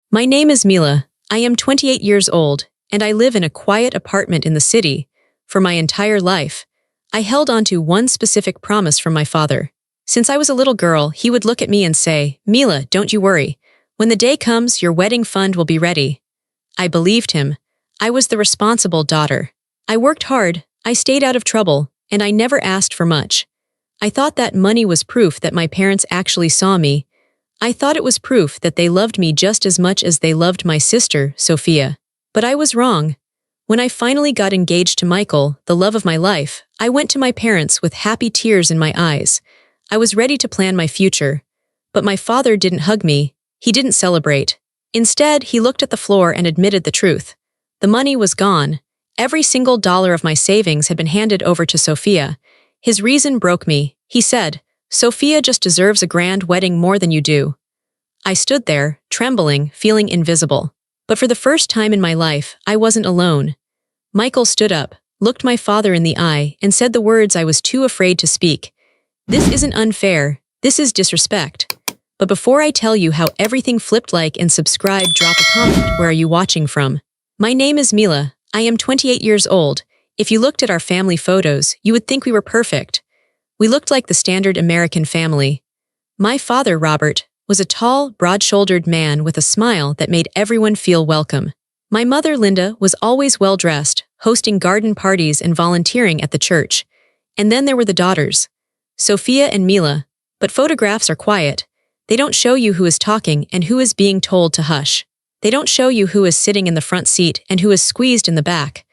My name is Mila. I am 28 years old, and I live in a quiet apartment in the city. For my entire life, I held on to one specific promise from my father. Since I was a little girl, he would look at me and say, "Mila, don't you worry. When the day comes, your wedding fund will be ready." I believed him. I was the responsible daughter. I worked hard, I stayed out of trouble, and I never asked for much. I thought that money was proof that my parents actually saw me. I thought it was proof that they loved me just as much as they loved my sister, Sophia. But I was wrong. When I finally got engaged to Michael, the love of my life, I went to my parents with happy tears in my eyes. I was ready to plan my future. But my father didn't hug me. He didn't celebrate. Instead, he looked at the floor and admitted the truth. The money was gone. Every single dollar of my savings had been handed over to Sophia. His reason broke me. He said, "Sophia just deserves a grand wedding more than you do." I stood there, trembling, feeling invisible. But for the first time in my life, I wasn't alone. Michael stood up, looked my father in the eye, and said the words I was too afraid to speak. "This isn't unfair. This is disrespect." But before I tell you how everything flipped, like and subscribe, drop a comment. Where are you watching from? My name is Mila. I am 28 years old. If you looked at our family photos, you would think we were perfect. We looked like the standard American family. My father, Robert, was a tall, broad-shouldered man with a smile that made everyone feel welcome. My mother, Linda, was always well-dressed, hosting garden parties and volunteering at the church. And then there were the daughters, Sophia and Mila. But photographs are quiet. They don't show you who is talking and who is being told to hush. They don't show you who is sitting in the front seat and who is squeezed in the back.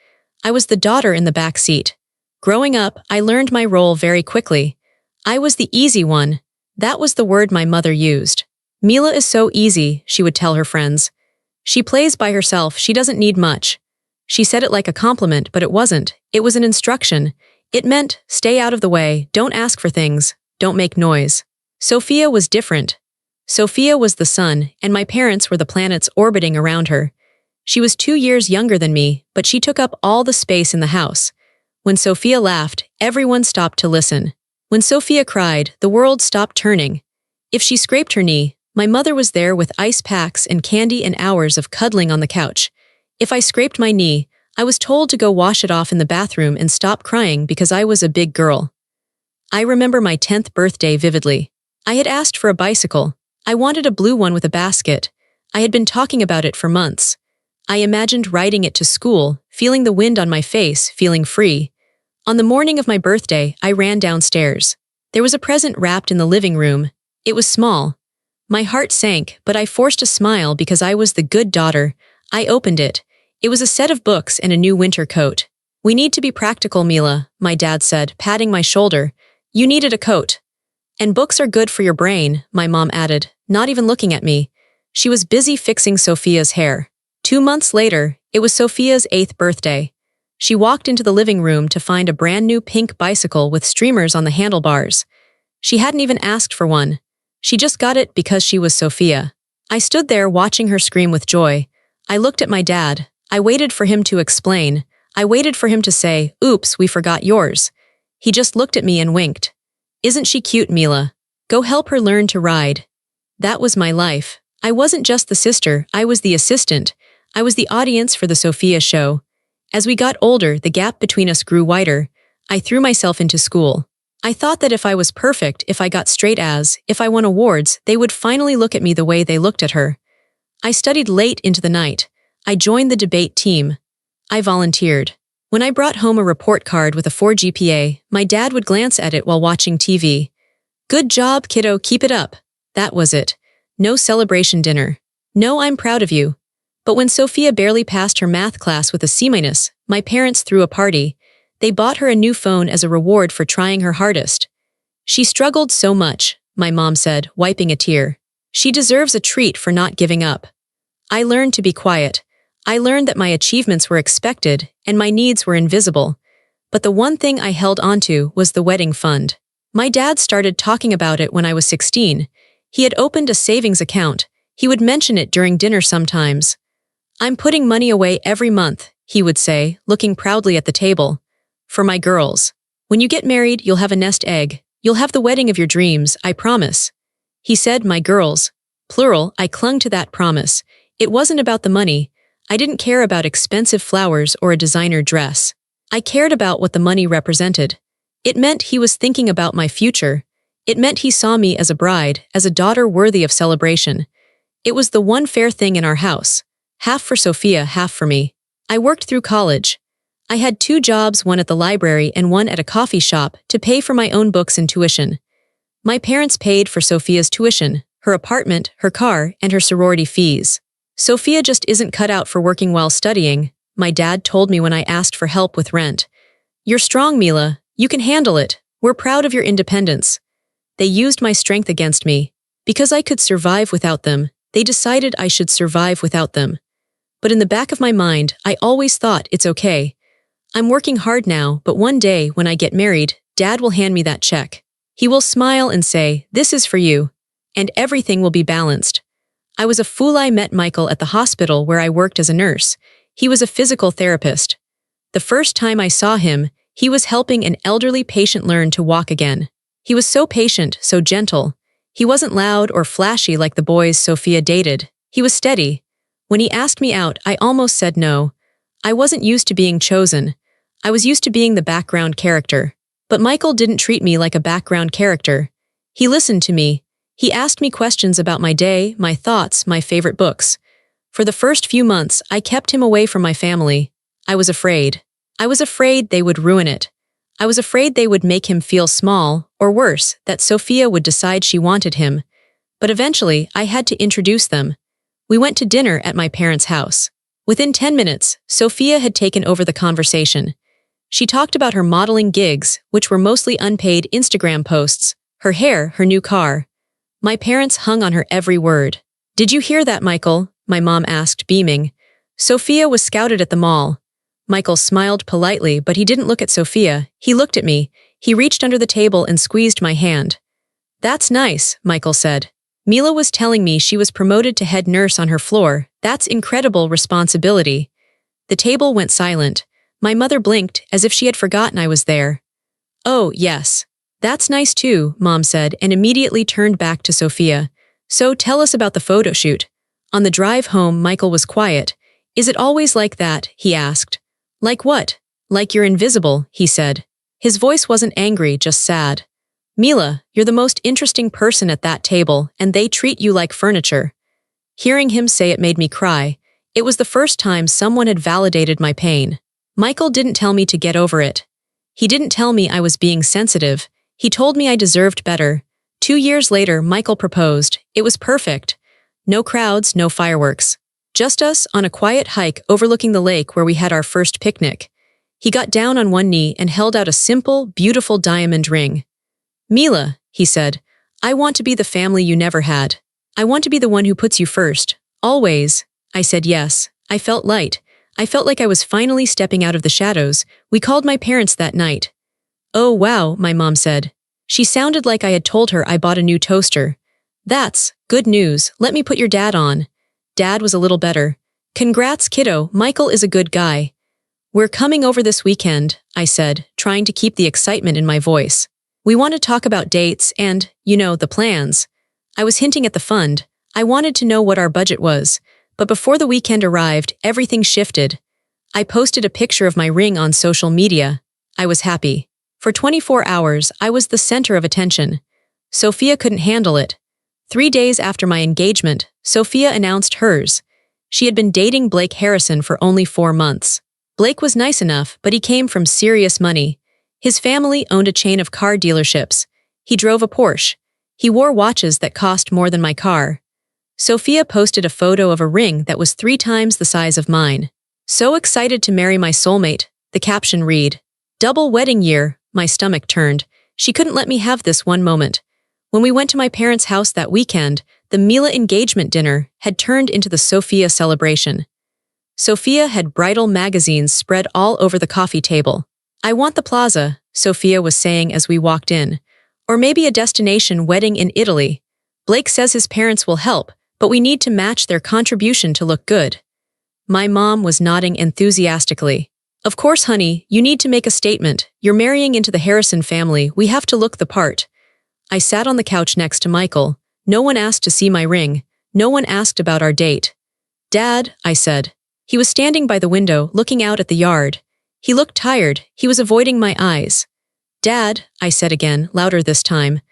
I was the daughter in the back seat. Growing up, I learned my role very quickly. I was the easy one. That was the word my mother used. "Mila is so easy," she would tell her friends. "She plays by herself, she doesn't need much." She said it like a compliment, but it wasn't. It was an instruction. It meant, stay out of the way, don't ask for things, don't make noise. Sophia was different. Sophia was the sun, and my parents were the planets orbiting around her. She was 2 years younger than me, but she took up all the space in the house. When Sophia laughed, everyone stopped to listen. When Sophia cried, the world stopped turning. If she scraped her knee, my mother was there with ice packs and candy and hours of cuddling on the couch. If I scraped my knee, I was told to go wash it off in the bathroom and stop crying because I was a big girl. I remember my 10th birthday vividly. I had asked for a bicycle. I wanted a blue one with a basket. I had been talking about it for months. I imagined riding it to school, feeling the wind on my face, feeling free. On the morning of my birthday, I ran downstairs. There was a present wrapped in the living room. It was small. My heart sank, but I forced a smile because I was the good daughter. I opened it. It was a set of books and a new winter coat. "We need to be practical, Mila," my dad said, patting my shoulder. "You needed a coat. And books are good for your brain," my mom added, not even looking at me. She was busy fixing Sophia's hair. 2 months later, it was Sophia's 8th birthday. She walked into the living room to find a brand new pink bicycle with streamers on the handlebars. She hadn't even asked for one. She just got it because she was Sophia. I stood there watching her scream with joy. I looked at my dad. I waited for him to explain. I waited for him to say, "Oops, we forgot yours." He just looked at me and winked. "Isn't she cute, Mila? Go help her learn to ride." That was my life. I wasn't just the sister, I was the assistant. I was the audience for the Sophia show. As we got older, the gap between us grew wider. I threw myself into school. I thought that if I was perfect, if I got straight A's, if I won awards, they would finally look at me the way they looked at her. I studied late into the night. I joined the debate team. I volunteered. When I brought home a report card with a 4 GPA, my dad would glance at it while watching TV. "Good job, kiddo, keep it up." That was it. No celebration dinner. No, "I'm proud of you." But when Sophia barely passed her math class with a C-, my parents threw a party. They bought her a new phone as a reward for trying her hardest. "She struggled so much," my mom said, wiping a tear. "She deserves a treat for not giving up." I learned to be quiet. I learned that my achievements were expected and my needs were invisible. But the one thing I held onto was the wedding fund. My dad started talking about it when I was 16. He had opened a savings account. He would mention it during dinner sometimes. "I'm putting money away every month," he would say, looking proudly at the table. "For my girls. When you get married, you'll have a nest egg. You'll have the wedding of your dreams, I promise." He said, "my girls." Plural, I clung to that promise. It wasn't about the money. I didn't care about expensive flowers or a designer dress. I cared about what the money represented. It meant he was thinking about my future. It meant he saw me as a bride, as a daughter worthy of celebration. It was the one fair thing in our house. Half for Sophia, half for me. I worked through college. I had 2 jobs, one at the library and one at a coffee shop, to pay for my own books and tuition. My parents paid for Sophia's tuition, her apartment, her car, and her sorority fees. Sophia just isn't cut out for working while studying, my dad told me when I asked for help with rent. You're strong, Mila. You can handle it. We're proud of your independence. They used my strength against me. Because I could survive without them, they decided I should survive without them. But in the back of my mind, I always thought, it's okay. I'm working hard now, but one day, when I get married, Dad will hand me that check. He will smile and say, this is for you. And everything will be balanced. I was a fool. I met Michael at the hospital where I worked as a nurse. He was a physical therapist. The first time I saw him, he was helping an elderly patient learn to walk again. He was so patient, so gentle. He wasn't loud or flashy like the boys Sophia dated. He was steady. When he asked me out, I almost said no. I wasn't used to being chosen. I was used to being the background character. But Michael didn't treat me like a background character. He listened to me. He asked me questions about my day, my thoughts, my favorite books. For the first few months, I kept him away from my family. I was afraid. I was afraid they would ruin it. I was afraid they would make him feel small, or worse, that Sophia would decide she wanted him. But eventually, I had to introduce them. We went to dinner at my parents' house. Within 10 minutes, Sophia had taken over the conversation. She talked about her modeling gigs, which were mostly unpaid Instagram posts, her hair, her new car. My parents hung on her every word. Did you hear that, Michael? My mom asked, beaming. Sophia was scouted at the mall. Michael smiled politely, but he didn't look at Sophia. He looked at me. He reached under the table and squeezed my hand. That's nice, Michael said. Mila was telling me she was promoted to head nurse on her floor. That's incredible responsibility. The table went silent. My mother blinked, as if she had forgotten I was there. Oh, yes. That's nice too, Mom said, and immediately turned back to Sophia. So tell us about the photo shoot. On the drive home, Michael was quiet. Is it always like that? He asked. Like what? Like you're invisible, he said. His voice wasn't angry, just sad. Mila, you're the most interesting person at that table, and they treat you like furniture. Hearing him say it made me cry. It was the first time someone had validated my pain. Michael didn't tell me to get over it. He didn't tell me I was being sensitive. He told me I deserved better. 2 years later, Michael proposed. It was perfect. No crowds, no fireworks. Just us on a quiet hike overlooking the lake where we had our first picnic. He got down on one knee and held out a simple, beautiful diamond ring. Mila, he said, I want to be the family you never had. I want to be the one who puts you first. Always. I said yes. I felt light. I felt like I was finally stepping out of the shadows. We called my parents that night. Oh wow, my mom said. She sounded like I had told her I bought a new toaster. That's good news. Let me put your dad on. Dad was a little better. Congrats, kiddo. Michael is a good guy. We're coming over this weekend, I said, trying to keep the excitement in my voice. We want to talk about dates and, the plans. I was hinting at the fund. I wanted to know what our budget was. But before the weekend arrived, everything shifted. I posted a picture of my ring on social media. I was happy. For 24 hours, I was the center of attention. Sophia couldn't handle it. 3 days after my engagement, Sophia announced hers. She had been dating Blake Harrison for only 4 months. Blake was nice enough, but he came from serious money. His family owned a chain of car dealerships. He drove a Porsche. He wore watches that cost more than my car. Sophia posted a photo of a ring that was 3 times the size of mine. So excited to marry my soulmate, the caption read. Double wedding year, my stomach turned. She couldn't let me have this one moment. When we went to my parents' house that weekend, the Mila engagement dinner had turned into the Sophia celebration. Sophia had bridal magazines spread all over the coffee table. I want the plaza, Sophia was saying as we walked in. Or maybe a destination wedding in Italy. Blake says his parents will help, but we need to match their contribution to look good. My mom was nodding enthusiastically. Of course, honey, you need to make a statement. You're marrying into the Harrison family. We have to look the part. I sat on the couch next to Michael. No one asked to see my ring. No one asked about our date. Dad, I said. He was standing by the window, looking out at the yard. He looked tired, he was avoiding my eyes. Dad, I said again, louder this time.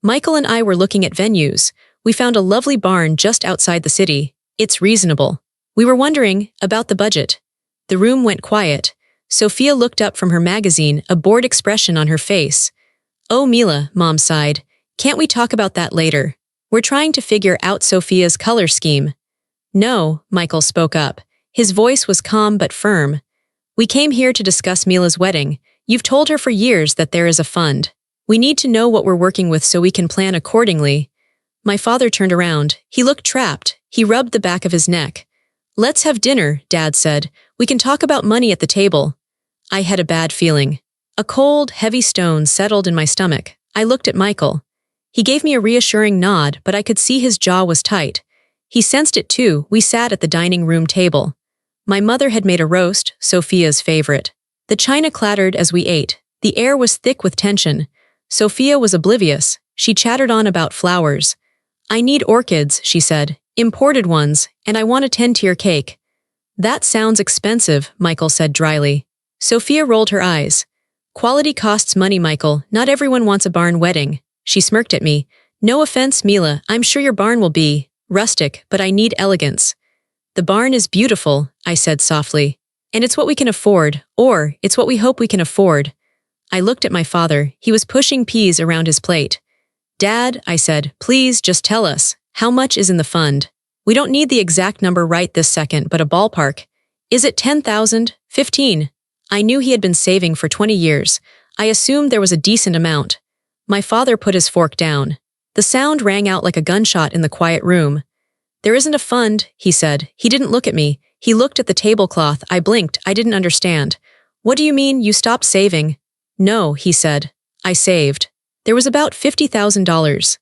Michael and I were looking at venues. We found a lovely barn just outside the city. It's reasonable. We were wondering about the budget. The room went quiet. Sophia looked up from her magazine, a bored expression on her face. Oh, Mila, Mom sighed. Can't we talk about that later? We're trying to figure out Sophia's color scheme. No, Michael spoke up. His voice was calm but firm. We came here to discuss Mila's wedding. You've told her for years that there is a fund. We need to know what we're working with so we can plan accordingly. My father turned around. He looked trapped. He rubbed the back of his neck. Let's have dinner, Dad said. We can talk about money at the table. I had a bad feeling. A cold, heavy stone settled in my stomach. I looked at Michael. He gave me a reassuring nod, but I could see his jaw was tight. He sensed it too. We sat at the dining room table. My mother had made a roast, Sophia's favorite. The china clattered as we ate. The air was thick with tension. Sophia was oblivious. She chattered on about flowers. I need orchids, she said. Imported ones, and I want a 10-tier cake. That sounds expensive, Michael said dryly. Sophia rolled her eyes. Quality costs money, Michael. Not everyone wants a barn wedding. She smirked at me. No offense, Mila. I'm sure your barn will be rustic, but I need elegance. The barn is beautiful, I said softly. And it's what we can afford, or it's what we hope we can afford. I looked at my father. He was pushing peas around his plate. Dad, I said, please just tell us. How much is in the fund? We don't need the exact number right this second, but a ballpark. Is it 10,000? 15? I knew he had been saving for 20 years. I assumed there was a decent amount. My father put his fork down. The sound rang out like a gunshot in the quiet room. There isn't a fund, he said. He didn't look at me. He looked at the tablecloth. I blinked. I didn't understand. What do you mean you stopped saving? No, he said. I saved. There was about $50,000.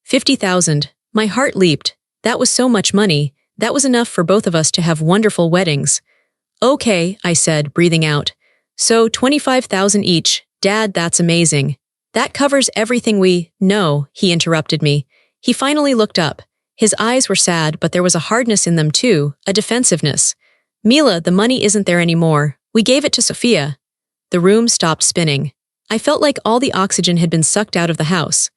50,000. My heart leaped. That was so much money. That was enough for both of us to have wonderful weddings. Okay, I said, breathing out. So 25,000 each. Dad, that's amazing. That covers everything No, he interrupted me. He finally looked up. His eyes were sad, but there was a hardness in them too, a defensiveness. Mila, the money isn't there anymore. We gave it to Sophia. The room stopped spinning. I felt like all the oxygen had been sucked out of the house.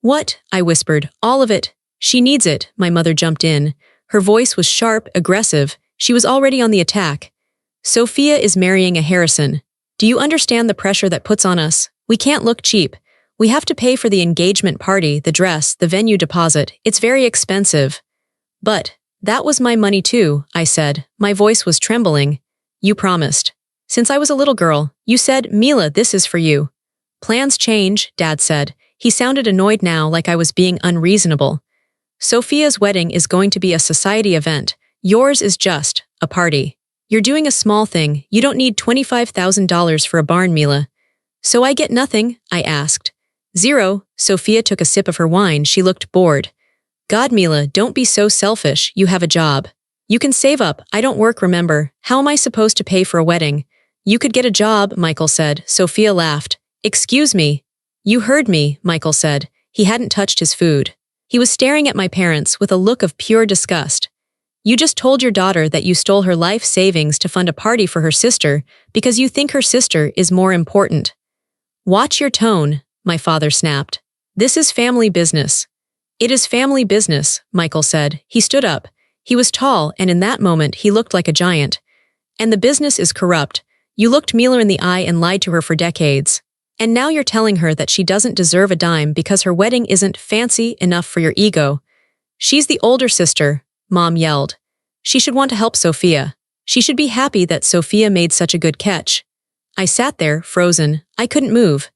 What? I whispered. All of it. She needs it, my mother jumped in. Her voice was sharp, aggressive. She was already on the attack. Sophia is marrying a Harrison. Do you understand the pressure that puts on us? We can't look cheap. We have to pay for the engagement party, the dress, the venue deposit. It's very expensive. But that was my money too, I said. My voice was trembling. You promised. Since I was a little girl, you said, Mila, this is for you. Plans change, Dad said. He sounded annoyed now, like I was being unreasonable. Sophia's wedding is going to be a society event. Yours is just a party. You're doing a small thing. You don't need $25,000 for a barn, Mila. So I get nothing? I asked. Zero. Sophia took a sip of her wine. She looked bored. God, Mila, don't be so selfish. You have a job. You can save up. I don't work, remember. How am I supposed to pay for a wedding? You could get a job, Michael said. Sophia laughed. Excuse me. You heard me, Michael said. He hadn't touched his food. He was staring at my parents with a look of pure disgust. You just told your daughter that you stole her life savings to fund a party for her sister because you think her sister is more important. Watch your tone, my father snapped. This is family business. It is family business, Michael said. He stood up. He was tall, and in that moment he looked like a giant. And the business is corrupt. You looked Mila in the eye and lied to her for decades. And now you're telling her that she doesn't deserve a dime because her wedding isn't fancy enough for your ego. She's the older sister, Mom yelled. She should want to help Sophia. She should be happy that Sophia made such a good catch. I sat there, frozen. I couldn't move.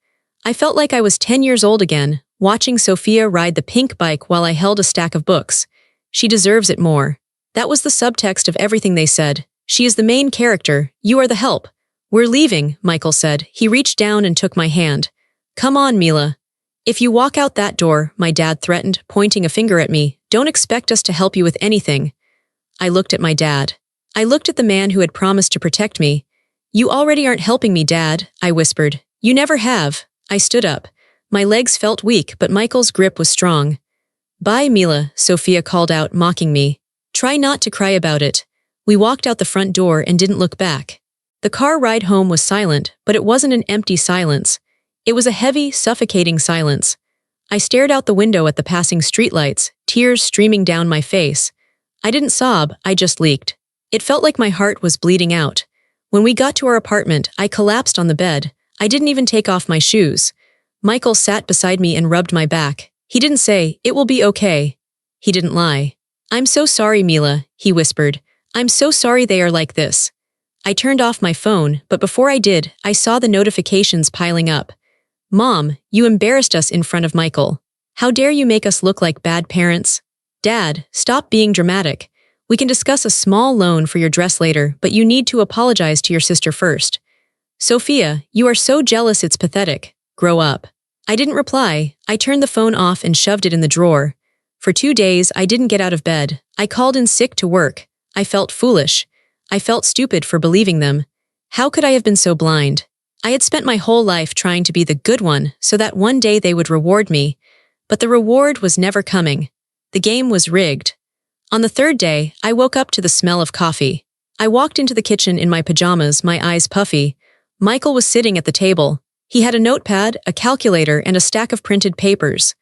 I felt like I was 10 years old again, watching Sophia ride the pink bike while I held a stack of books. She deserves it more. That was the subtext of everything they said. She is the main character. You are the help. We're leaving, Michael said. He reached down and took my hand. Come on, Mila. If you walk out that door, my dad threatened, pointing a finger at me, don't expect us to help you with anything. I looked at my dad. I looked at the man who had promised to protect me. You already aren't helping me, Dad, I whispered. You never have. I stood up. My legs felt weak, but Michael's grip was strong. Bye, Mila, Sophia called out, mocking me. Try not to cry about it. We walked out the front door and didn't look back. The car ride home was silent, but it wasn't an empty silence. It was a heavy, suffocating silence. I stared out the window at the passing streetlights, tears streaming down my face. I didn't sob, I just leaked. It felt like my heart was bleeding out. When we got to our apartment, I collapsed on the bed. I didn't even take off my shoes. Michael sat beside me and rubbed my back. He didn't say, "It will be okay." He didn't lie. "I'm so sorry, Mila," he whispered. "I'm so sorry they are like this." I turned off my phone, but before I did, I saw the notifications piling up. "Mom, you embarrassed us in front of Michael. How dare you make us look like bad parents? Dad, stop being dramatic. We can discuss a small loan for your dress later, but you need to apologize to your sister first. Sophia, you are so jealous it's pathetic. Grow up." I didn't reply. I turned the phone off and shoved it in the drawer. For 2 days, I didn't get out of bed. I called in sick to work. I felt foolish. I felt stupid for believing them. How could I have been so blind? I had spent my whole life trying to be the good one so that one day they would reward me. But the reward was never coming. The game was rigged. On the 3rd day, I woke up to the smell of coffee. I walked into the kitchen in my pajamas, my eyes puffy. Michael was sitting at the table. He had a notepad, a calculator, and a stack of printed papers.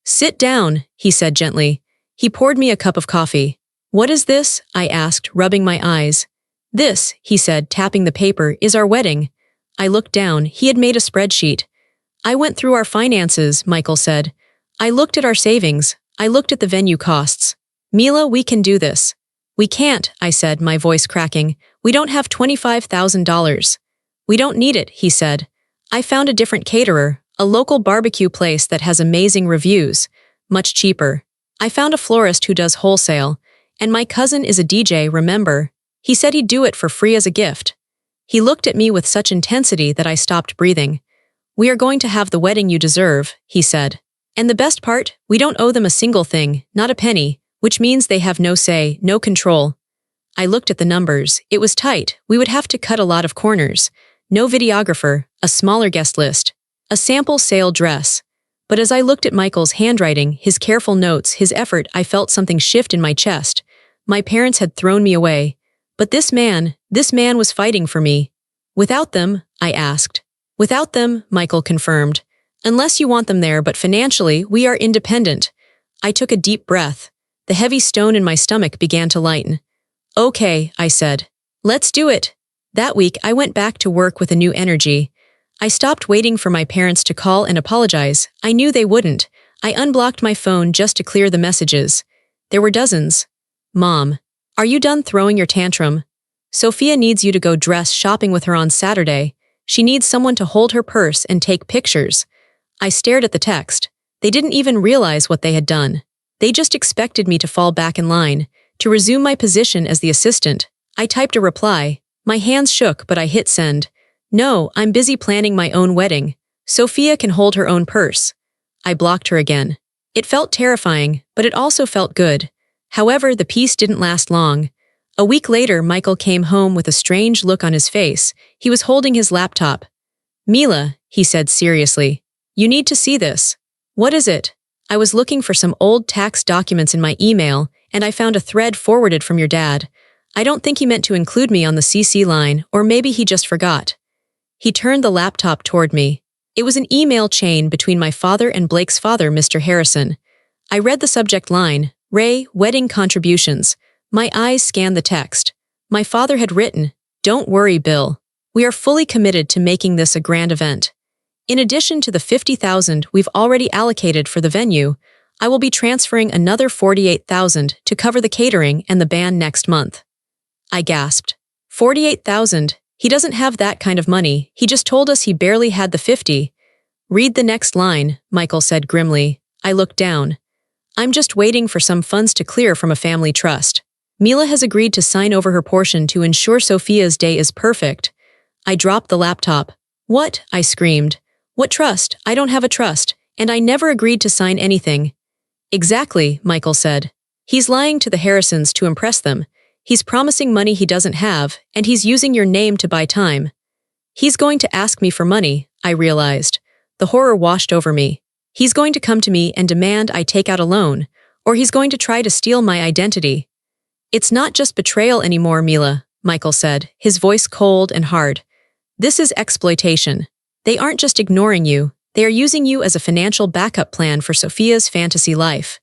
"Sit down," he said gently. He poured me a cup of coffee. "What is this?" I asked, rubbing my eyes. "This," he said, tapping the paper, "is our wedding." I looked down. He had made a spreadsheet. "I went through our finances," Michael said. "I looked at our savings. I looked at the venue costs. Mila, we can do this." "We can't," I said, my voice cracking. "We don't have $25,000. "We don't need it," he said. "I found a different caterer, a local barbecue place that has amazing reviews, much cheaper. I found a florist who does wholesale, and my cousin is a DJ, remember? He said he'd do it for free as a gift." He looked at me with such intensity that I stopped breathing. "We are going to have the wedding you deserve," he said. "And the best part, we don't owe them a single thing, not a penny, which means they have no say, no control." I looked at the numbers. It was tight. We would have to cut a lot of corners. No videographer, a smaller guest list, a sample sale dress. But as I looked at Michael's handwriting, his careful notes, his effort, I felt something shift in my chest. My parents had thrown me away. But this man was fighting for me. "Without them?" I asked. "Without them," Michael confirmed. "Unless you want them there, but financially, we are independent." I took a deep breath. The heavy stone in my stomach began to lighten. "Okay," I said. "Let's do it." That week, I went back to work with a new energy. I stopped waiting for my parents to call and apologize. I knew they wouldn't. I unblocked my phone just to clear the messages. There were dozens. "Mom, are you done throwing your tantrum? Sophia needs you to go dress shopping with her on Saturday. She needs someone to hold her purse and take pictures." I stared at the text. They didn't even realize what they had done. They just expected me to fall back in line, to resume my position as the assistant. I typed a reply. My hands shook, but I hit send. "No, I'm busy planning my own wedding. Sophia can hold her own purse." I blocked her again. It felt terrifying, but it also felt good. However, the peace didn't last long. A week later, Michael came home with a strange look on his face. He was holding his laptop. "Mila," he said seriously, "you need to see this." "What is it?" "I was looking for some old tax documents in my email, and I found a thread forwarded from your dad. I don't think he meant to include me on the CC line, or maybe he just forgot." He turned the laptop toward me. It was an email chain between my father and Blake's father, Mr. Harrison. I read the subject line, "Ray, wedding contributions." My eyes scanned the text. My father had written, "Don't worry, Bill. We are fully committed to making this a grand event. In addition to the $50,000 we've already allocated for the venue, I will be transferring another $48,000 to cover the catering and the band next month." I gasped. $48,000? He doesn't have that kind of money. He just told us he barely had the 50. "Read the next line," Michael said grimly. I looked down. "I'm just waiting for some funds to clear from a family trust. Mila has agreed to sign over her portion to ensure Sophia's day is perfect." I dropped the laptop. "What?" I screamed. "What trust? I don't have a trust, and I never agreed to sign anything." "Exactly," Michael said. "He's lying to the Harrisons to impress them. He's promising money he doesn't have, and he's using your name to buy time." "He's going to ask me for money," I realized. The horror washed over me. "He's going to come to me and demand I take out a loan, or he's going to try to steal my identity." It's not just betrayal anymore, Mila, Michael said, his voice cold and hard. This is exploitation. They aren't just ignoring you, they are using you as a financial backup plan for Sophia's fantasy life.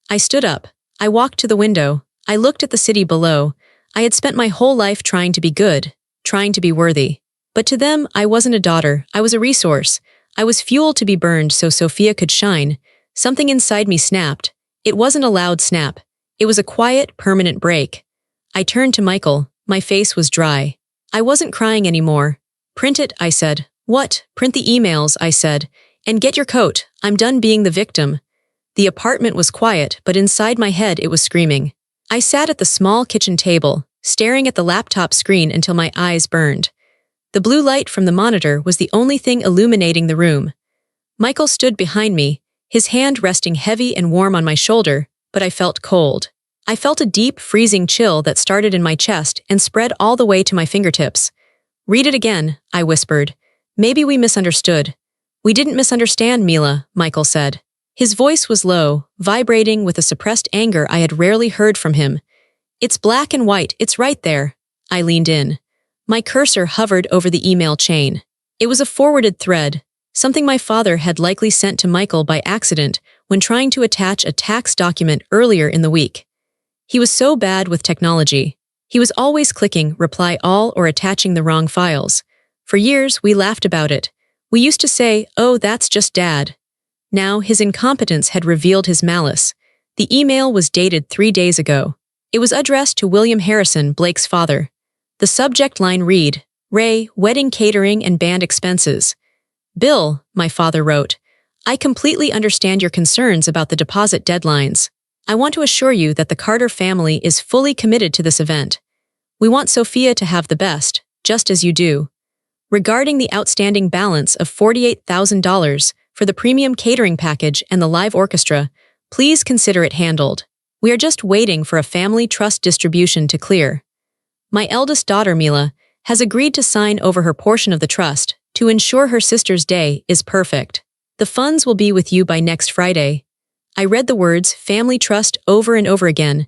I stood up. I walked to the window. I looked at the city below. I had spent my whole life trying to be good, trying to be worthy. But to them, I wasn't a daughter, I was a resource. I was fuel to be burned so Sophia could shine. Something inside me snapped. It wasn't a loud snap. It was a quiet, permanent break. I turned to Michael. My face was dry. I wasn't crying anymore. Print it, I said. What? Print the emails, I said. And get your coat. I'm done being the victim. The apartment was quiet, but inside my head it was screaming. I sat at the small kitchen table, staring at the laptop screen until my eyes burned. The blue light from the monitor was the only thing illuminating the room. Michael stood behind me, his hand resting heavy and warm on my shoulder, but I felt cold. I felt a deep, freezing chill that started in my chest and spread all the way to my fingertips. Read it again, I whispered. Maybe we misunderstood. We didn't misunderstand, Mila, Michael said. His voice was low, vibrating with a suppressed anger I had rarely heard from him. It's black and white, it's right there. I leaned in. My cursor hovered over the email chain. It was a forwarded thread, something my father had likely sent to Michael by accident when trying to attach a tax document earlier in the week. He was so bad with technology. He was always clicking reply all or attaching the wrong files. For years, we laughed about it. We used to say, "Oh, that's just Dad." Now, his incompetence had revealed his malice. The email was dated 3 days ago. It was addressed to William Harrison, Blake's father. The subject line read, "Ray, wedding catering and band expenses." "Bill," my father wrote, "I completely understand your concerns about the deposit deadlines. I want to assure you that the Carter family is fully committed to this event. We want Sophia to have the best, just as you do. Regarding the outstanding balance of $48,000 for the premium catering package and the live orchestra, please consider it handled. We are just waiting for a family trust distribution to clear. My eldest daughter, Mila, has agreed to sign over her portion of the trust to ensure her sister's day is perfect. The funds will be with you by next Friday." I read the words family trust over and over again.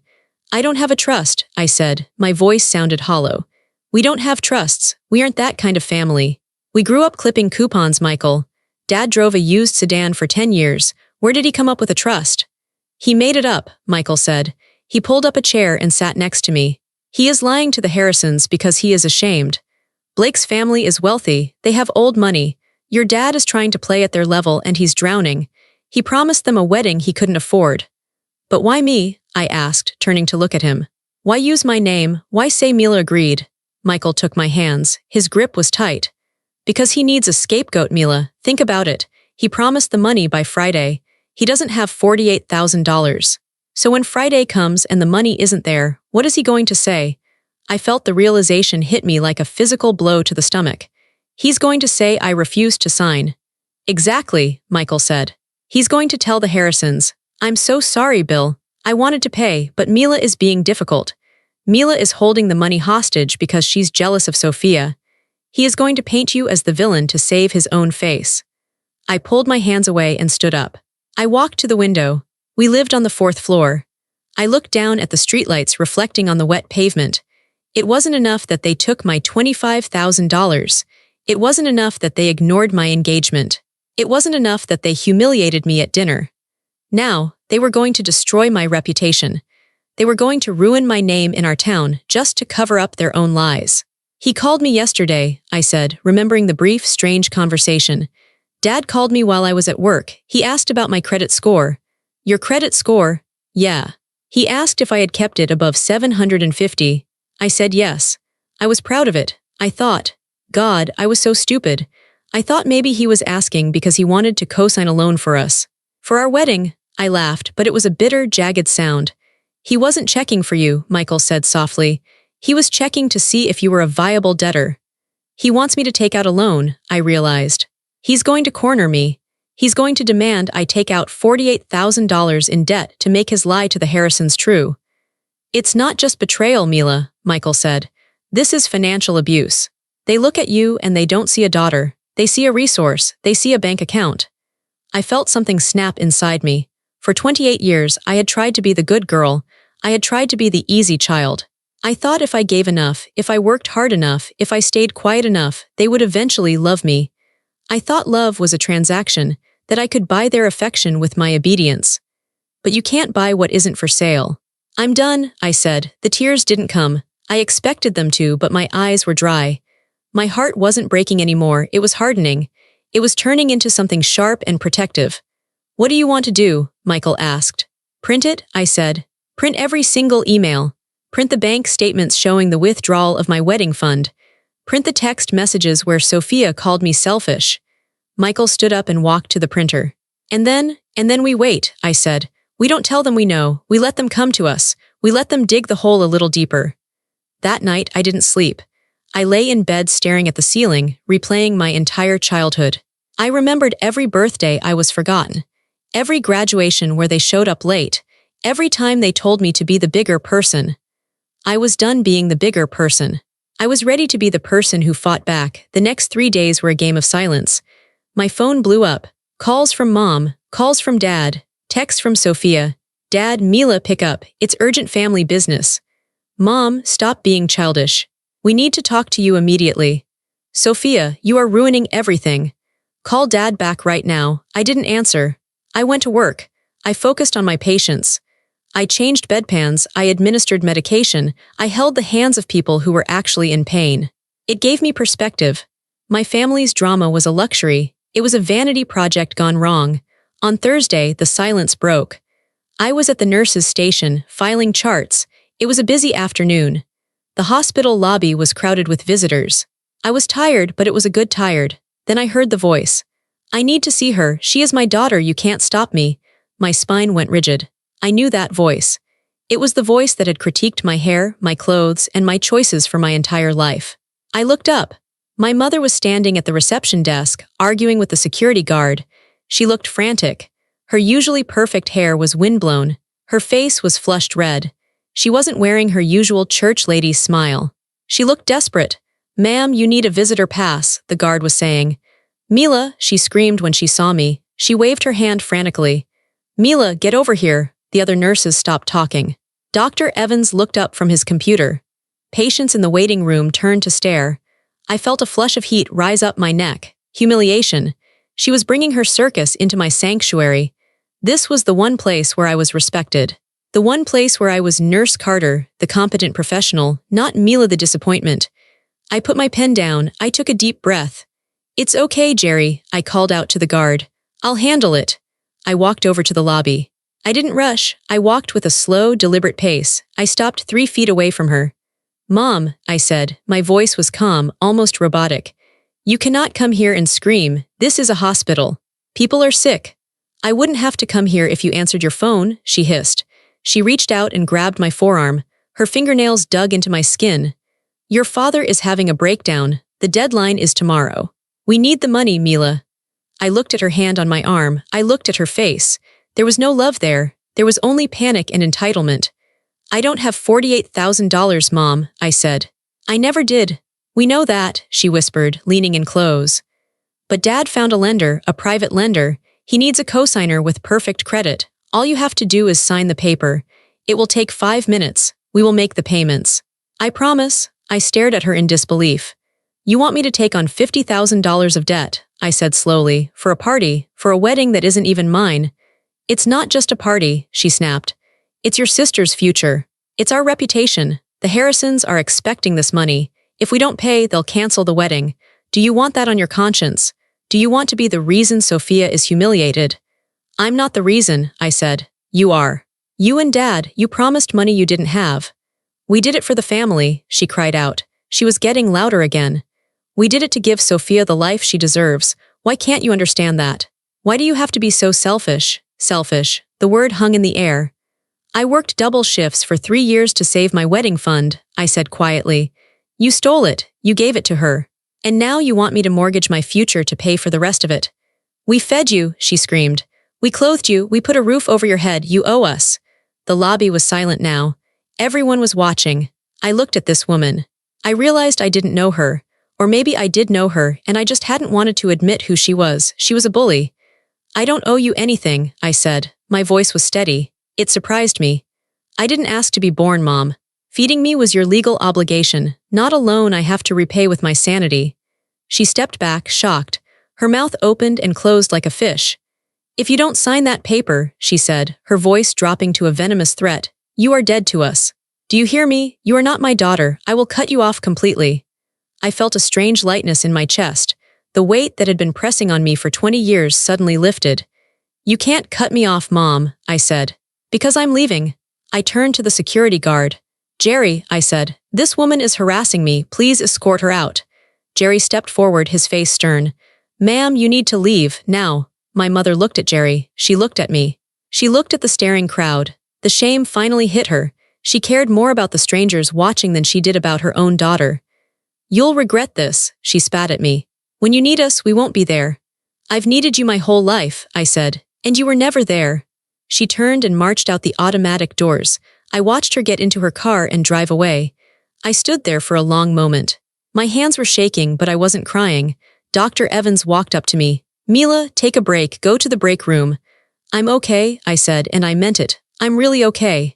"I don't have a trust," I said. My voice sounded hollow. "We don't have trusts. We aren't that kind of family. We grew up clipping coupons, Michael. Dad drove a used sedan for 10 years. Where did he come up with a trust?" "He made it up," Michael said. He pulled up a chair and sat next to me. "He is lying to the Harrisons because he is ashamed. Blake's family is wealthy. They have old money. Your dad is trying to play at their level and he's drowning. He promised them a wedding he couldn't afford." "But why me?" I asked, turning to look at him. "Why use my name? Why say Mila agreed?" Michael took my hands. His grip was tight. "Because he needs a scapegoat, Mila. Think about it. He promised the money by Friday. He doesn't have $48,000. So when Friday comes and the money isn't there, what is he going to say?" I felt the realization hit me like a physical blow to the stomach. "He's going to say I refused to sign." "Exactly," Michael said. "He's going to tell the Harrisons, 'I'm so sorry, Bill. I wanted to pay, but Mila is being difficult. Mila is holding the money hostage because she's jealous of Sophia.' He is going to paint you as the villain to save his own face." I pulled my hands away and stood up. I walked to the window. We lived on the 4th floor. I looked down at the streetlights reflecting on the wet pavement. It wasn't enough that they took my $25,000. It wasn't enough that they ignored my engagement. It wasn't enough that they humiliated me at dinner. Now, they were going to destroy my reputation. They were going to ruin my name in our town just to cover up their own lies. "He called me yesterday," I said, remembering the brief, strange conversation. "Dad called me while I was at work. He asked about my credit score." "Your credit score?" "Yeah." "He asked if I had kept it above 750. I said yes. I was proud of it. I thought, God, I was so stupid. I thought maybe he was asking because he wanted to co-sign a loan for us. For our wedding." I laughed, but it was a bitter, jagged sound. "He wasn't checking for you," Michael said softly. "He was checking to see if you were a viable debtor." "He wants me to take out a loan," I realized. "He's going to corner me. He's going to demand I take out $48,000 in debt to make his lie to the Harrisons true." "It's not just betrayal, Mila," Michael said. "This is financial abuse. They look at you and they don't see a daughter. They see a resource. They see a bank account." I felt something snap inside me. For 28 years, I had tried to be the good girl. I had tried to be the easy child. I thought if I gave enough, if I worked hard enough, if I stayed quiet enough, they would eventually love me. I thought love was a transaction, that I could buy their affection with my obedience. But you can't buy what isn't for sale. I'm done, I said. The tears didn't come. I expected them to, but my eyes were dry. My heart wasn't breaking anymore, it was hardening. It was turning into something sharp and protective. What do you want to do? Michael asked. Print it, I said. Print every single email. Print the bank statements showing the withdrawal of my wedding fund. Print the text messages where Sophia called me selfish. Michael stood up and walked to the printer. And then we wait, I said. We don't tell them we know, we let them come to us. We let them dig the hole a little deeper. That night, I didn't sleep. I lay in bed staring at the ceiling, replaying my entire childhood. I remembered every birthday I was forgotten. Every graduation where they showed up late. Every time they told me to be the bigger person. I was done being the bigger person. I was ready to be the person who fought back. The next 3 days were a game of silence. My phone blew up. Calls from Mom, calls from Dad, texts from Sophia. Dad, Mila, pick up. It's urgent family business. Mom, stop being childish. We need to talk to you immediately. Sophia, you are ruining everything. Call Dad back right now. I didn't answer. I went to work. I focused on my patients. I changed bedpans, I administered medication, I held the hands of people who were actually in pain. It gave me perspective. My family's drama was a luxury. It was a vanity project gone wrong. On Thursday, the silence broke. I was at the nurse's station, filing charts. It was a busy afternoon. The hospital lobby was crowded with visitors. I was tired, but it was a good tired. Then I heard the voice. I need to see her. She is my daughter. You can't stop me. My spine went rigid. I knew that voice. It was the voice that had critiqued my hair, my clothes, and my choices for my entire life. I looked up. My mother was standing at the reception desk, arguing with the security guard. She looked frantic. Her usually perfect hair was windblown. Her face was flushed red. She wasn't wearing her usual church lady's smile. She looked desperate. Ma'am, you need a visitor pass, the guard was saying. Mila, she screamed when she saw me. She waved her hand frantically. Mila, get over here. The other nurses stopped talking. Dr. Evans looked up from his computer. Patients in the waiting room turned to stare. I felt a flush of heat rise up my neck. Humiliation. She was bringing her circus into my sanctuary. This was the one place where I was respected. The one place where I was Nurse Carter, the competent professional, not Mila the disappointment. I put my pen down. I took a deep breath. It's okay, Jerry, I called out to the guard. I'll handle it. I walked over to the lobby. I didn't rush. I walked with a slow, deliberate pace. I stopped 3 feet away from her. Mom, I said. My voice was calm, almost robotic. You cannot come here and scream. This is a hospital. People are sick. I wouldn't have to come here if you answered your phone, she hissed. She reached out and grabbed my forearm. Her fingernails dug into my skin. Your father is having a breakdown. The deadline is tomorrow. We need the money, Mila. I looked at her hand on my arm. I looked at her face. There was no love there. There was only panic and entitlement. I don't have $48,000, Mom, I said. I never did. We know that, she whispered, leaning in close. But Dad found a lender, a private lender. He needs a cosigner with perfect credit. All you have to do is sign the paper. It will take 5 minutes. We will make the payments. I promise. I stared at her in disbelief. You want me to take on $50,000 of debt, I said slowly, for a party, for a wedding that isn't even mine. It's not just a party, she snapped. It's your sister's future. It's our reputation. The Harrisons are expecting this money. If we don't pay, they'll cancel the wedding. Do you want that on your conscience? Do you want to be the reason Sophia is humiliated? I'm not the reason, I said. You are. You and Dad, you promised money you didn't have. We did it for the family, she cried out. She was getting louder again. We did it to give Sophia the life she deserves. Why can't you understand that? Why do you have to be so selfish? Selfish. The word hung in the air. I worked double shifts for 3 years to save my wedding fund, I said quietly. You stole it. You gave it to her. And now you want me to mortgage my future to pay for the rest of it. We fed you, she screamed. We clothed you. We put a roof over your head. You owe us. The lobby was silent now. Everyone was watching. I looked at this woman. I realized I didn't know her. Or maybe I did know her, and I just hadn't wanted to admit who she was. She was a bully. I don't owe you anything, I said. My voice was steady. It surprised me. I didn't ask to be born, Mom. Feeding me was your legal obligation, not a loan I have to repay with my sanity. She stepped back, shocked. Her mouth opened and closed like a fish. If you don't sign that paper, she said, her voice dropping to a venomous threat, you are dead to us. Do you hear me? You are not my daughter. I will cut you off completely. I felt a strange lightness in my chest. The weight that had been pressing on me for 20 years suddenly lifted. You can't cut me off, Mom, I said. Because I'm leaving. I turned to the security guard. Jerry, I said, this woman is harassing me. Please escort her out. Jerry stepped forward, his face stern. Ma'am, you need to leave, now. My mother looked at Jerry. She looked at me. She looked at the staring crowd. The shame finally hit her. She cared more about the strangers watching than she did about her own daughter. You'll regret this, she spat at me. When you need us, we won't be there. I've needed you my whole life, I said, and you were never there. She turned and marched out the automatic doors. I watched her get into her car and drive away. I stood there for a long moment. My hands were shaking, but I wasn't crying. Dr. Evans walked up to me. Mila, take a break, go to the break room. I'm okay, I said, and I meant it. I'm really okay.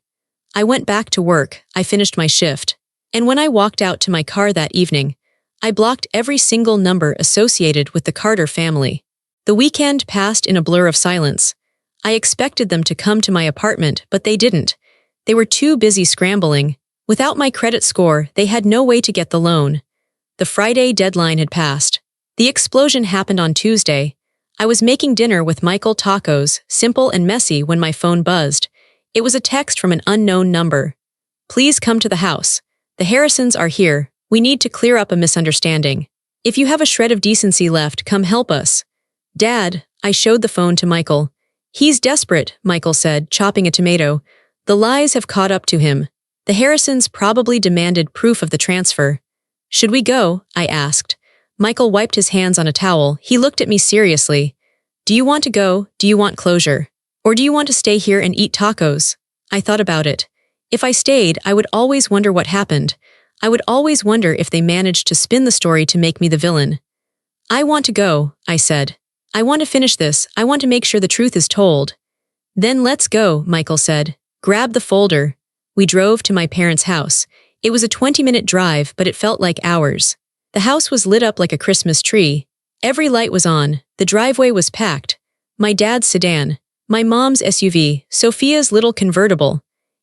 I went back to work. I finished my shift. And when I walked out to my car that evening, I blocked every single number associated with the Carter family. The weekend passed in a blur of silence. I expected them to come to my apartment, but they didn't. They were too busy scrambling. Without my credit score, they had no way to get the loan. The Friday deadline had passed. The explosion happened on Tuesday. I was making dinner with Michael tacos, simple and messy, when my phone buzzed. It was a text from an unknown number. Please come to the house. The Harrisons are here. We need to clear up a misunderstanding. If you have a shred of decency left, come help us. Dad, I showed the phone to Michael. He's desperate, Michael said, chopping a tomato. The lies have caught up to him. The Harrisons probably demanded proof of the transfer. Should we go? I asked. Michael wiped his hands on a towel. He looked at me seriously. Do you want to go? Do you want closure? Or do you want to stay here and eat tacos? I thought about it. If I stayed, I would always wonder what happened. I would always wonder if they managed to spin the story to make me the villain. I want to go, I said. I want to finish this. I want to make sure the truth is told. Then let's go, Michael said. Grab the folder. We drove to my parents' house. It was a 20-minute drive, but it felt like hours. The house was lit up like a Christmas tree. Every light was on. The driveway was packed. My dad's sedan, my mom's SUV, Sophia's little convertible,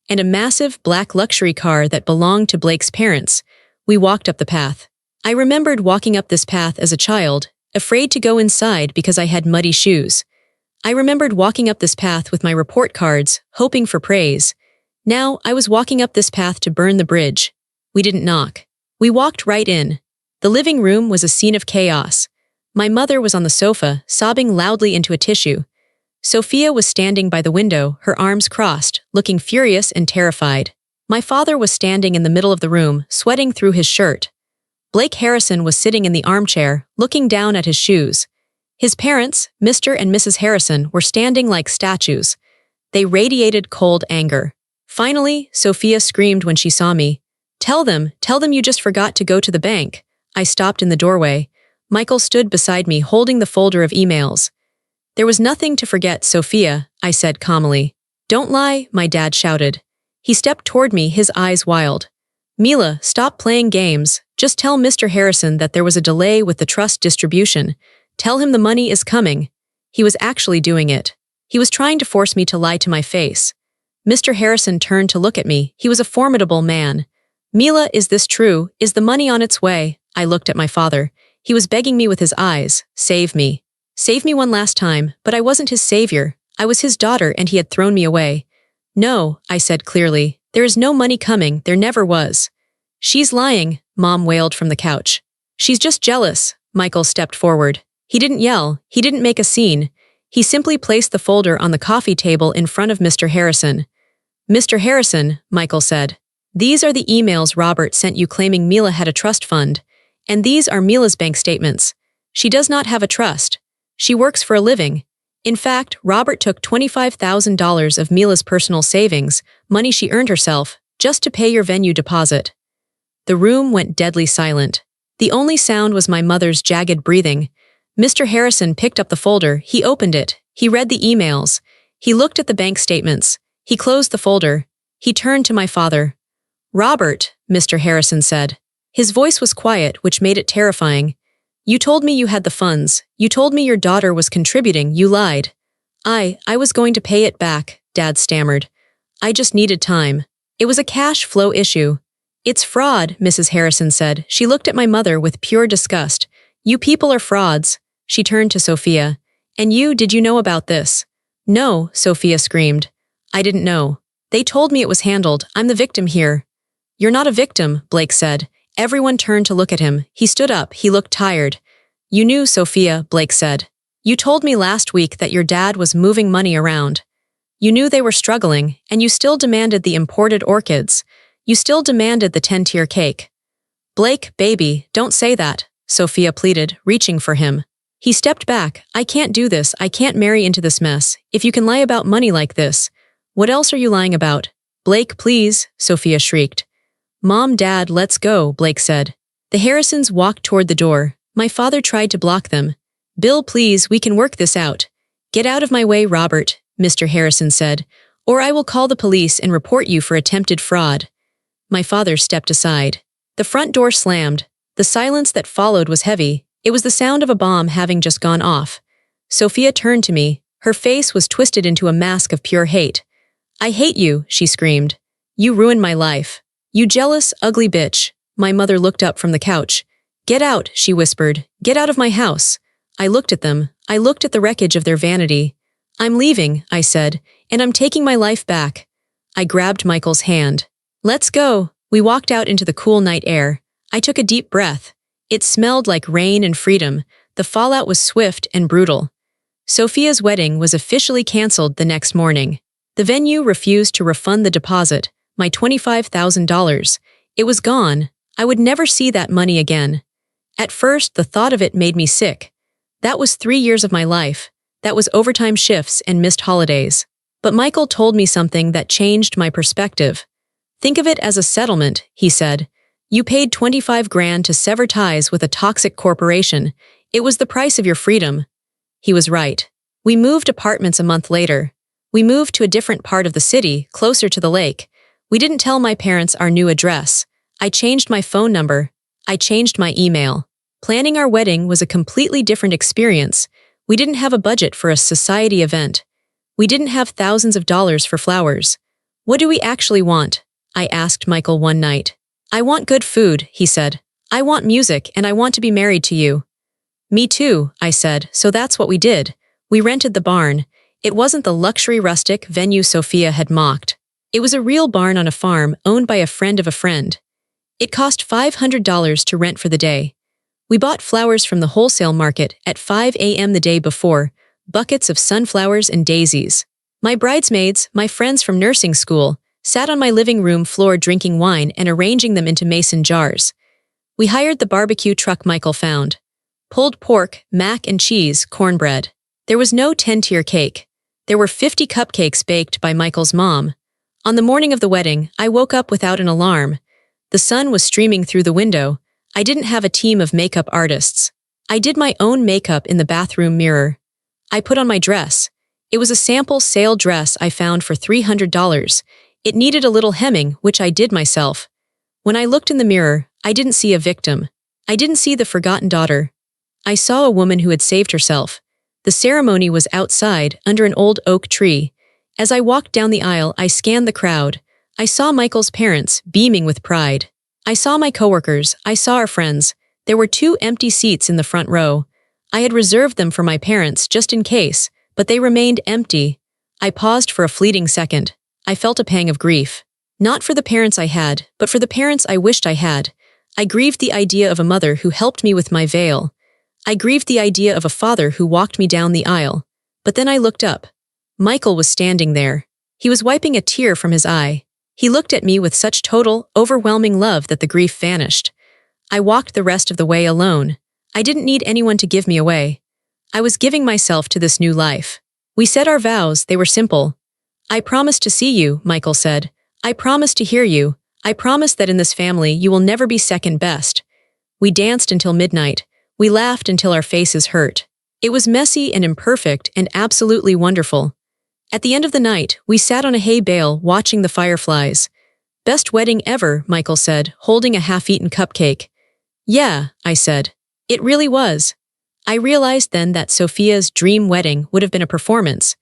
and a massive black luxury car that belonged to Blake's parents. We walked up the path. I remembered walking up this path as a child, afraid to go inside because I had muddy shoes. I remembered walking up this path with my report cards, hoping for praise. Now, I was walking up this path to burn the bridge. We didn't knock. We walked right in. The living room was a scene of chaos. My mother was on the sofa, sobbing loudly into a tissue. Sophia was standing by the window, her arms crossed, looking furious and terrified. My father was standing in the middle of the room, sweating through his shirt. Blake Harrison was sitting in the armchair, looking down at his shoes. His parents, Mr. and Mrs. Harrison, were standing like statues. They radiated cold anger. Finally, Sophia screamed when she saw me. Tell them you just forgot to go to the bank. I stopped in the doorway. Michael stood beside me, holding the folder of emails. There was nothing to forget, Sophia, I said calmly. Don't lie, my dad shouted. He stepped toward me, his eyes wild. Mila, stop playing games. Just tell Mr. Harrison that there was a delay with the trust distribution. Tell him the money is coming. He was actually doing it. He was trying to force me to lie to my face. Mr. Harrison turned to look at me. He was a formidable man. Mila, is this true? Is the money on its way? I looked at my father. He was begging me with his eyes. Save me. Save me one last time, but I wasn't his savior. I was his daughter and he had thrown me away. No, I said clearly. There is no money coming. There never was. She's lying, Mom wailed from the couch. She's just jealous. Michael stepped forward. He didn't yell. He didn't make a scene. He simply placed the folder on the coffee table in front of Mr. Harrison. Mr. Harrison, Michael said. These are the emails Robert sent you claiming Mila had a trust fund. And these are Mila's bank statements. She does not have a trust. She works for a living. In fact, Robert took $25,000 of Mila's personal savings, money she earned herself, just to pay your venue deposit. The room went deadly silent. The only sound was my mother's jagged breathing. Mr. Harrison picked up the folder. He opened it. He read the emails. He looked at the bank statements. He closed the folder. He turned to my father. "Robert," Mr. Harrison said. His voice was quiet, which made it terrifying. "You told me you had the funds. You told me your daughter was contributing. You lied." I was going to pay it back," Dad stammered. "I just needed time. It was a cash flow issue." "It's fraud," Mrs. Harrison said. She looked at my mother with pure disgust. "You people are frauds." She turned to Sophia. "And you, did you know about this?" "No," Sophia screamed. "I didn't know. They told me it was handled. I'm the victim here." "You're not a victim," Blake said. Everyone turned to look at him. He stood up. He looked tired. "You knew, Sophia," Blake said. "You told me last week that your dad was moving money around. You knew they were struggling, and you still demanded the imported orchids. You still demanded the 10-tier cake." "Blake, baby, don't say that," Sophia pleaded, reaching for him. He stepped back. "I can't do this. I can't marry into this mess. If you can lie about money like this, what else are you lying about?" "Blake, please," Sophia shrieked. "Mom, Dad, let's go," Blake said. The Harrisons walked toward the door. My father tried to block them. "Bill, please, we can work this out." "Get out of my way, Robert," Mr. Harrison said, "or I will call the police and report you for attempted fraud." My father stepped aside. The front door slammed. The silence that followed was heavy. It was the sound of a bomb having just gone off. Sophia turned to me. Her face was twisted into a mask of pure hate. "I hate you," she screamed. "You ruined my life. You jealous, ugly bitch." My mother looked up from the couch. "Get out," she whispered. "Get out of my house." I looked at them. I looked at the wreckage of their vanity. "I'm leaving," I said, "and I'm taking my life back." I grabbed Michael's hand. "Let's go." We walked out into the cool night air. I took a deep breath. It smelled like rain and freedom. The fallout was swift and brutal. Sophia's wedding was officially canceled the next morning. The venue refused to refund the deposit, my $25,000. It was gone. I would never see that money again. At first, the thought of it made me sick. That was 3 years of my life. That was overtime shifts and missed holidays. But Michael told me something that changed my perspective. "Think of it as a settlement," he said. "You paid 25 grand to sever ties with a toxic corporation. It was the price of your freedom." He was right. We moved apartments a month later. We moved to a different part of the city, closer to the lake. We didn't tell my parents our new address. I changed my phone number. I changed my email. Planning our wedding was a completely different experience. We didn't have a budget for a society event. We didn't have thousands of dollars for flowers. "What do we actually want?" I asked Michael one night. "I want good food," he said. "I want music, and I want to be married to you." "Me too," I said, so that's what we did. We rented the barn. It wasn't the luxury rustic venue Sophia had mocked. It was a real barn on a farm owned by a friend of a friend. It cost $500 to rent for the day. We bought flowers from the wholesale market at 5 a.m. the day before, buckets of sunflowers and daisies. My bridesmaids, my friends from nursing school, sat on my living room floor drinking wine and arranging them into mason jars. We hired the barbecue truck Michael found. Pulled pork, mac and cheese, cornbread. There was no 10-tier cake. There were 50 cupcakes baked by Michael's mom. On the morning of the wedding, I woke up without an alarm. The sun was streaming through the window. I didn't have a team of makeup artists. I did my own makeup in the bathroom mirror. I put on my dress. It was a sample sale dress I found for $300. It needed a little hemming, which I did myself. When I looked in the mirror, I didn't see a victim. I didn't see the forgotten daughter. I saw a woman who had saved herself. The ceremony was outside, under an old oak tree. As I walked down the aisle, I scanned the crowd. I saw Michael's parents, beaming with pride. I saw my coworkers. I saw our friends. There were 2 empty seats in the front row. I had reserved them for my parents, just in case, but they remained empty. I paused for a fleeting second. I felt a pang of grief. Not for the parents I had, but for the parents I wished I had. I grieved the idea of a mother who helped me with my veil. I grieved the idea of a father who walked me down the aisle. But then I looked up. Michael was standing there. He was wiping a tear from his eye. He looked at me with such total, overwhelming love that the grief vanished. I walked the rest of the way alone. I didn't need anyone to give me away. I was giving myself to this new life. We said our vows, they were simple. "I promise to see you," Michael said. "I promise to hear you. I promise that in this family you will never be second best." We danced until midnight. We laughed until our faces hurt. It was messy and imperfect and absolutely wonderful. At the end of the night, we sat on a hay bale watching the fireflies. Best wedding ever, Michael said, holding a half-eaten cupcake. Yeah, I said. It really was. I realized then that Sophia's dream wedding would have been a performance.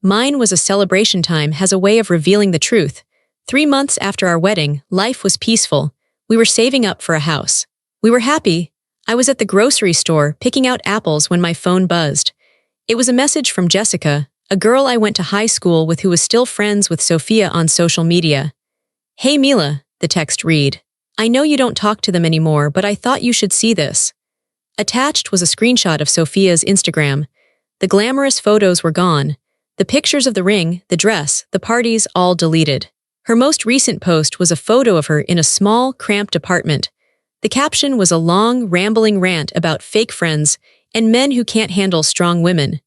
Mine was a celebration. Time has a way of revealing the truth. 3 months after our wedding, life was peaceful. We were saving up for a house. We were happy. I was at the grocery store picking out apples when my phone buzzed. It was a message from Jessica, a girl I went to high school with who was still friends with Sophia on social media. Hey Mila, the text read. I know you don't talk to them anymore, but I thought you should see this. Attached was a screenshot of Sophia's Instagram. The glamorous photos were gone. The pictures of the ring, the dress, the parties, all deleted. Her most recent post was a photo of her in a small, cramped apartment. The caption was a long, rambling rant about fake friends and men who can't handle strong women.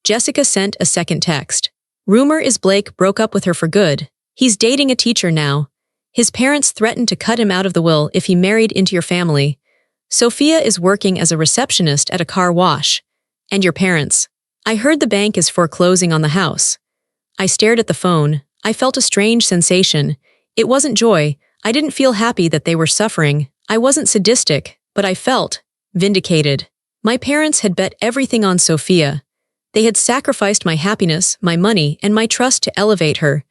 Jessica sent a second text. Rumor is Blake broke up with her for good. He's dating a teacher now. His parents threatened to cut him out of the will if he married into your family. Sophia is working as a receptionist at a car wash. And your parents. I heard the bank is foreclosing on the house. I stared at the phone. I felt a strange sensation. It wasn't joy. I didn't feel happy that they were suffering. I wasn't sadistic, but I felt vindicated. My parents had bet everything on Sophia. They had sacrificed my happiness, my money, and my trust to elevate her.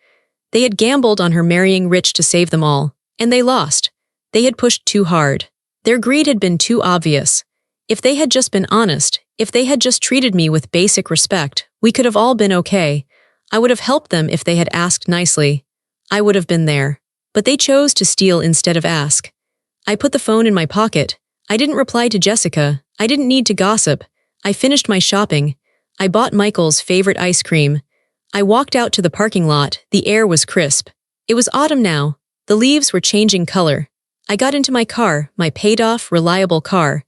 They had gambled on her marrying rich to save them all. And they lost. They had pushed too hard. Their greed had been too obvious. If they had just been honest, if they had just treated me with basic respect, we could have all been okay. I would have helped them if they had asked nicely. I would have been there. But they chose to steal instead of ask. I put the phone in my pocket. I didn't reply to Jessica. I didn't need to gossip. I finished my shopping. I bought Michael's favorite ice cream. I walked out to the parking lot. The air was crisp. It was autumn now. The leaves were changing color. I got into my car, my paid-off, reliable car.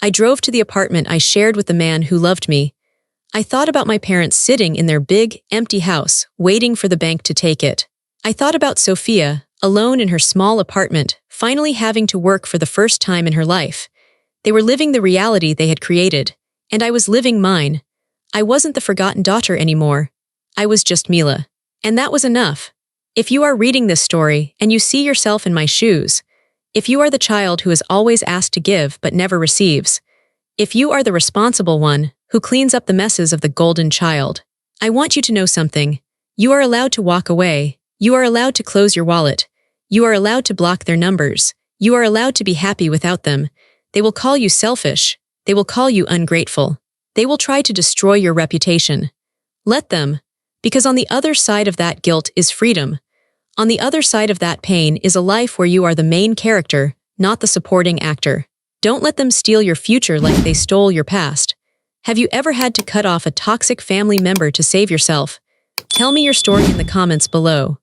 I drove to the apartment I shared with the man who loved me. I thought about my parents sitting in their big, empty house, waiting for the bank to take it. I thought about Sophia, alone in her small apartment, finally having to work for the first time in her life. They were living the reality they had created, and I was living mine. I wasn't the forgotten daughter anymore. I was just Mila. And that was enough. If you are reading this story and you see yourself in my shoes, if you are the child who is always asked to give but never receives, if you are the responsible one who cleans up the messes of the golden child, I want you to know something. You are allowed to walk away. You are allowed to close your wallet. You are allowed to block their numbers. You are allowed to be happy without them. They will call you selfish. They will call you ungrateful. They will try to destroy your reputation. Let them, because on the other side of that guilt is freedom. On the other side of that pain is a life where you are the main character, not the supporting actor. Don't let them steal your future like they stole your past. Have you ever had to cut off a toxic family member to save yourself? Tell me your story in the comments below.